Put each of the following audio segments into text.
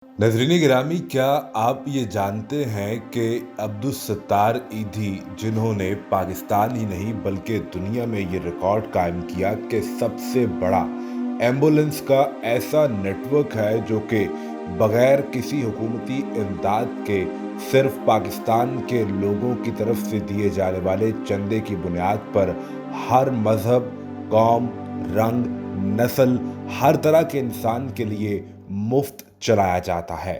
नजरीन गिरामी, क्या आप ये जानते हैं कि अब्दुल सत्तार ईधी, जिन्होंने पाकिस्तान ही नहीं बल्कि दुनिया में ये रिकॉर्ड कायम किया कि सबसे बड़ा एम्बुलेंस का ऐसा नेटवर्क है जो कि बगैर किसी हुकूमती इमदाद के सिर्फ पाकिस्तान के लोगों की तरफ से दिए जाने वाले चंदे की बुनियाद पर हर मजहब, कौम, रंग, नस्ल, हर तरह के इंसान के लिए मुफ्त चलाया जाता है।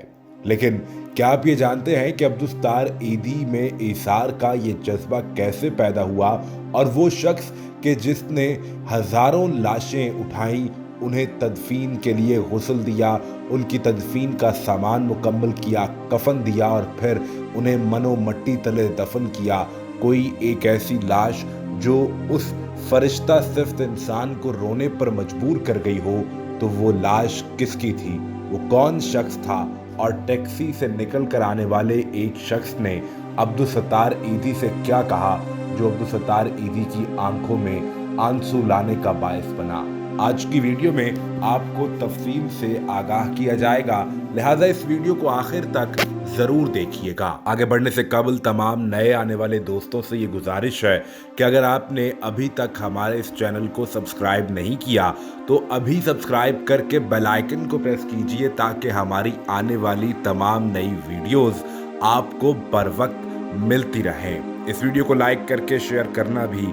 लेकिन क्या आप ये जानते हैं कि अब्दुल सत्तार ईदी में ईसार का ये जज्बा कैसे पैदा हुआ, और वो शख्स कि जिसने हजारों लाशें उठाई, उन्हें तदफीन के लिए गुस्ल दिया, उनकी तदफीन का सामान मुकम्मल किया, कफन दिया और फिर उन्हें मनो मट्टी तले दफन किया। कोई एक ऐसी लाश जो उस फरिश्ता सिफ्त इंसान को रोने पर मजबूर कर गई हो, तो वो लाश किसकी थी, वो कौन शख्स था? और टैक्सी से निकल कर आने वाले एक शख्स ने अब्दुल सत्तार ईदी से क्या कहा जो अब्दुल सत्तार ईदी की आंखों में आंसू लाने का बायस बना। आज की वीडियो में आपको तफसील से आगाह किया जाएगा, लिहाजा इस वीडियो को आखिर तक जरूर देखिएगा। आगे बढ़ने से कबल तमाम नए आने वाले दोस्तों से ये गुजारिश है कि अगर आपने अभी तक हमारे इस चैनल को सब्सक्राइब नहीं किया तो अभी सब्सक्राइब करके बेल आइकन को प्रेस कीजिए, ताकि हमारी आने वाली तमाम नई वीडियोस आपको बर वक्त मिलती रहें। इस वीडियो को लाइक करके शेयर करना भी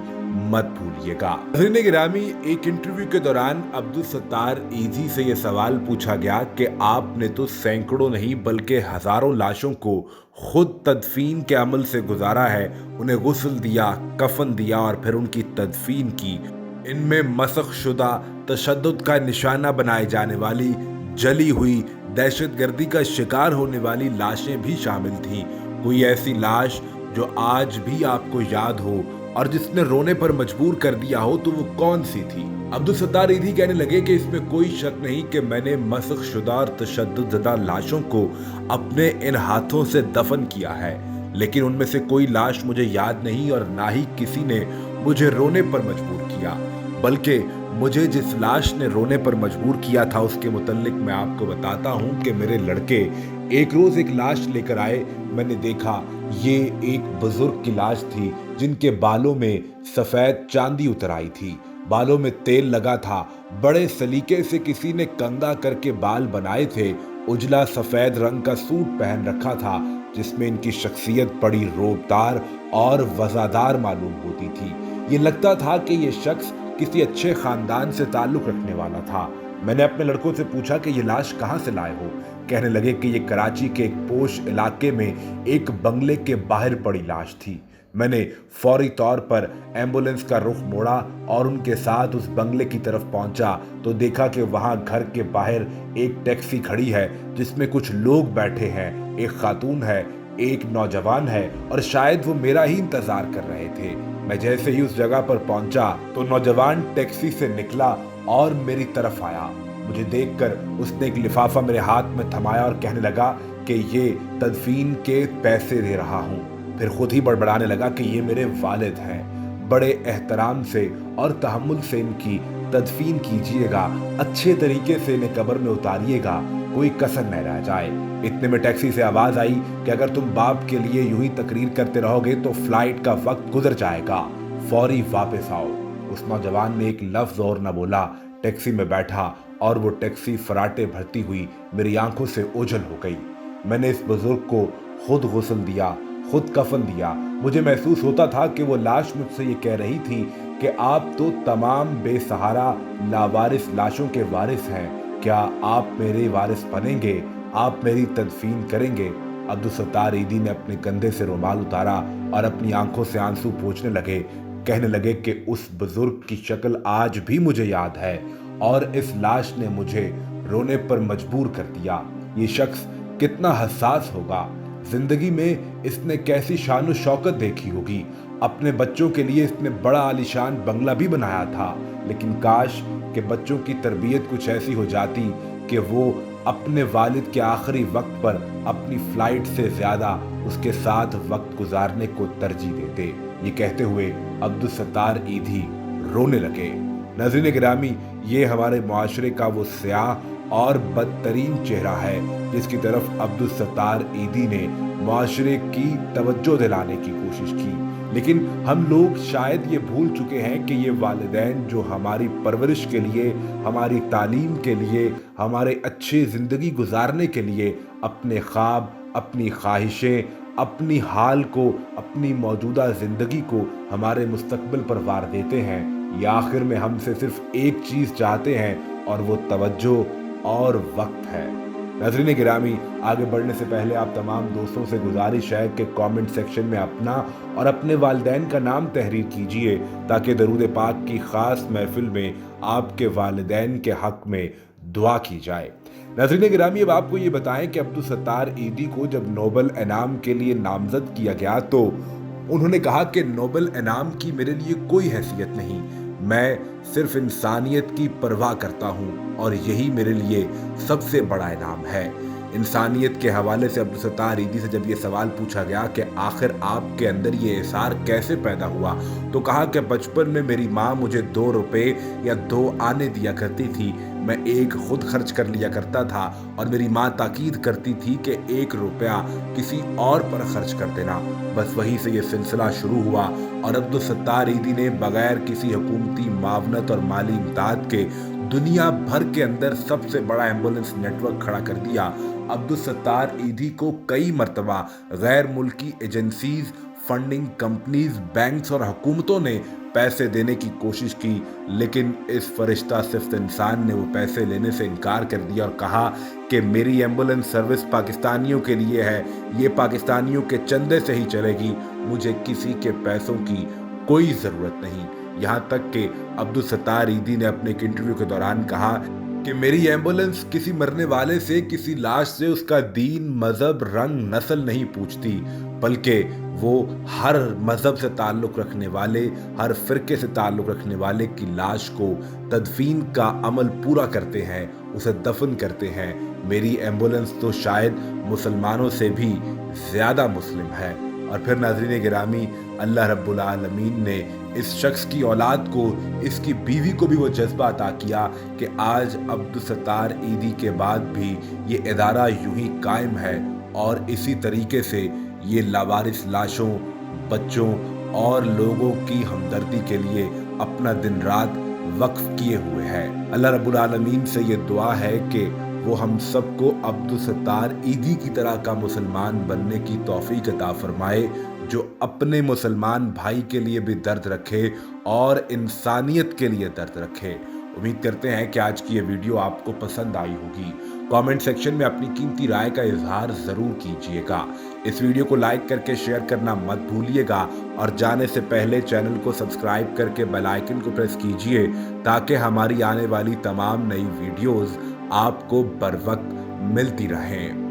मत भूलिएगा। नज़रीन गिरामी, एक इंटरव्यू के दौरान अब्दुल सत्तार ईदी से यह सवाल पूछा गया कि आपने तो सैकड़ों नहीं बल्कि हजारों लाशों को खुद तदफीन के अमल से गुजारा है, उन्हें गुस्ल दिया, कफन दिया और फिर उनकी तदफीन की। इनमें मसख शुदा, तशद्दुद का निशाना बनाए जाने वाली, जली हुई, दहशतगर्दी का शिकार होने वाली लाशें भी शामिल थीं। कोई ऐसी लाश जो आज भी आपको याद हो और जिसने रोने पर मजबूर कर दिया हो, तो वो कौन सी थी? अब्दुल सत्तार ईदी कहने लगे कि इसमें कोई शक नहीं कि मैंने मसख शुदा और तशद्दुद लाशों को अपने इन हाथों से दफन किया है, लेकिन उनमें से कोई लाश मुझे याद नहीं और ना ही किसी ने मुझे रोने पर मजबूर किया। बल्कि मुझे जिस लाश ने रोने पर मजबूर किया था उसके मुतल्लिक मैं आपको बताता हूँ कि मेरे लड़के एक रोज एक लाश लेकर आए। मैंने देखा ये एक बुजुर्ग की लाश थी जिनके बालों में सफेद चांदी उतर आई थी, बालों में तेल लगा था, बड़े सलीके से किसी ने कंघा करके बाल बनाए थे, उजला सफेद रंग का सूट पहन रखा था जिसमें इनकी शख्सियत बड़ी रोबदार और वफादार मालूम होती थी। ये लगता था कि ये शख्स किसी अच्छे खानदान से ताल्लुक रखने वाला था। मैंने अपने लड़कों से पूछा कि ये लाश कहाँ से लाए हो? कहने लगे कि ये कराची के एक पोश इलाके में एक बंगले के बाहर पड़ी लाश थी। मैंने फौरी तौर पर एम्बुलेंस का रुख मोड़ा और उनके साथ उस बंगले की तरफ पहुंचा तो देखा कि वहां घर के बाहर एक टैक्सी खड़ी है जिसमें कुछ लोग बैठे हैं, एक खातून है, एक नौजवान है और शायद वो मेरा ही इंतजार कर रहे थे। मैं जैसे ही उस जगह पर पहुंचा तो नौजवान टैक्सी से निकला और मेरी तरफ आया। मुझे देखकर उसने एक लिफाफा मेरे हाथ में थमाया और कहने लगा कि ये तदफीन के पैसे दे रहा हूँ। फिर खुद ही बड़बड़ाने लगा कि ये मेरे वालिद हैं, बड़े एहतराम से और तहम्मुल से इनकी तदफीन कीजिएगा, अच्छे तरीके से इन्हें कब्र में उतारिएगा, कोई कसर न रह जाए। इतने में टैक्सी से आवाज आई कि अगर तुम बाप के लिए यूं ही तकरीर करते रहोगे तो फ्लाइट का वक्त गुजर जाएगा, फौरी वापस आओ। उस नौजवान ने एक लफ्ज और न बोला, टैक्सी में बैठा और वो टैक्सी फराटे भरती हुई मेरी आंखों से ओझल हो गई। मैंने इस बुजुर्ग को खुद गुस्ल दिया, खुद कफन दिया। मुझे महसूस होता था कि वो लाश मुझसे ये कह रही थी कि आप तो तमाम बेसहारा लावारिस लाशों के वारिस हैं, क्या आप मेरे वारिस बनेंगे? आप मेरी तदफीन करेंगे? अब्दुल सत्तार ईदी ने अपने कंधे से रुमाल उतारा और अपनी आंखों से आंसू पोंछने लगे। कहने लगे कि उस बुजुर्ग की शक्ल आज भी मुझे याद है और इस लाश ने मुझे रोने पर मजबूर कर दिया। ये शख्स कितना हसास होगा, जिंदगी में इसने कैसी शान शौकत देखी होगी। अपने बच्चों के लिए इसने बड़ा आलीशान बंगला भी बनाया था, लेकिन काश कि बच्चों की तरबियत कुछ ऐसी हो जाती कि वो अपने वालिद के आखिरी वक्त पर अपनी फ्लाइट से ज्यादा उसके साथ वक्त गुजारने को तरजीह देते। ये कहते हुए अब्दुल सत्तार ईदी रोने लगे। नाज़रीन गिरामी, ये हमारे मुआशरे का वो स्याह اور بدترین چہرہ ہے جس کی طرف عبدالستار ایدھی نے معاشرے کی توجہ دلانے کی کوشش کی۔ لیکن ہم لوگ شاید یہ بھول چکے ہیں کہ یہ والدین جو ہماری پرورش کے لیے، ہماری تعلیم کے لیے، ہمارے اچھے زندگی گزارنے کے لیے اپنے خواب، اپنی خواہشیں، اپنی حال کو، اپنی موجودہ زندگی کو ہمارے مستقبل پر وار دیتے ہیں، یہ آخر میں ہم سے صرف ایک چیز چاہتے ہیں اور وہ توجہ اور وقت ہے۔ ناظرین گرامی، آگے بڑھنے سے پہلے آپ تمام دوستوں سے گزارش ہے کہ کامنٹ سیکشن میں اپنا اور اپنے والدین کا نام تحریر کیجئے تاکہ درود پاک کی خاص محفل میں آپ کے والدین کے حق میں دعا کی جائے۔ ناظرین گرامی، اب آپ کو یہ بتائیں کہ عبدالستار ایدھی کو جب نوبل انعام کے لیے نامزد کیا گیا تو انہوں نے کہا کہ نوبل انعام کی میرے لیے کوئی حیثیت نہیں، میں صرف انسانیت کی پرواہ کرتا ہوں اور یہی میرے لیے سب سے بڑا انعام ہے۔ انسانیت کے حوالے سے عبدالستار ایدھی سے جب یہ سوال پوچھا گیا کہ آخر آپ کے اندر یہ احساس کیسے پیدا ہوا تو کہا کہ بچپن میں میری ماں مجھے 2 روپے یا 2 آنے دیا کرتی تھی، میں 1 خود خرچ کر لیا کرتا تھا اور میری ماں تاکید کرتی تھی کہ 1 روپیہ کسی اور پر خرچ کر دینا۔ بس وہیں سے یہ سلسلہ شروع ہوا اور عبدالستار ایدھی نے بغیر کسی حکومتی معاونت اور مالی امداد کے دنیا بھر کے اندر سب سے بڑا ایمبولنس نیٹ ورک کھڑا کر دیا۔ عبدالستار ایدھی کو کئی مرتبہ غیر ملکی ایجنسیز، فنڈنگ کمپنیز، بینکس اور حکومتوں نے پیسے دینے کی کوشش کی، لیکن اس فرشتہ صفت انسان نے وہ پیسے لینے سے انکار کر دیا اور کہا کہ میری ایمبولنس سروس پاکستانیوں کے لیے ہے، یہ پاکستانیوں کے چندے سے ہی چلے گی، مجھے کسی کے پیسوں کی کوئی ضرورت نہیں۔ یہاں تک کہ عبدالستار ایدھی نے اپنے ایک انٹرویو کے دوران کہا کہ میری ایمبولنس کسی مرنے والے سے، کسی لاش سے اس کا دین، مذہب، رنگ، نسل نہیں پوچھتی، بلکہ وہ ہر مذہب سے تعلق رکھنے والے، ہر فرقے سے تعلق رکھنے والے کی لاش کو تدفین کا عمل پورا کرتے ہیں، اسے دفن کرتے ہیں۔ میری ایمبولنس تو شاید مسلمانوں سے بھی زیادہ مسلم ہے۔ اور پھر ناظرین گرامی، اللہ رب العالمین نے اس شخص کی اولاد کو، اس کی بیوی کو بھی وہ جذبہ عطا کیا کہ آج عبدالستار ایدھی کے بعد بھی یہ ادارہ یوں ہی قائم ہے اور اسی طریقے سے یہ لاوارث لاشوں، بچوں اور لوگوں کی ہمدردی کے لیے اپنا دن رات وقف کیے ہوئے ہے۔ اللہ رب العالمین سے یہ دعا ہے کہ وہ ہم سب کو عبدالستار ایدھی کی طرح کا مسلمان بننے کی توفیق عطا فرمائے، جو اپنے مسلمان بھائی کے لیے بھی درد رکھے اور انسانیت کے لیے درد رکھے۔ امید کرتے ہیں کہ آج کی یہ ویڈیو آپ کو پسند آئی ہوگی۔ کامنٹ سیکشن میں اپنی قیمتی رائے کا اظہار ضرور کیجیے گا۔ اس ویڈیو کو لائک کر کے شیئر کرنا مت بھولیے گا اور جانے سے پہلے چینل کو سبسکرائب کر کے بیل آئیکن کو پریس کیجیے تاکہ ہماری آنے والی تمام نئی ویڈیوز آپ کو بر وقت ملتی رہیں۔